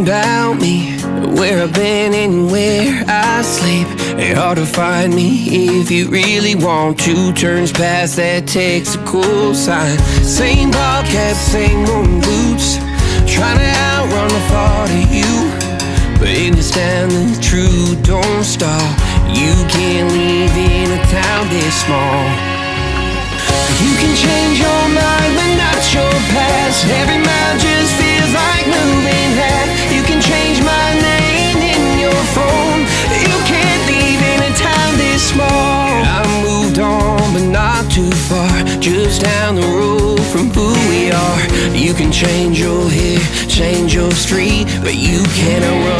about me, where I've been and where I sleep. It's hard to find me if you really want to. Turns past that takes a cool sign. Same bobcat, same moon boots, trying to outrun the thought of you. But in this town the truth don't stop. You can't live in a town this small. You can change your mind but not your past. Every mile just feels like moving half. You can change my name in your phone. You can't live in a town this small. I moved on but not too far, just down the road from who we are. You can change your hair, change your street, but you cannot run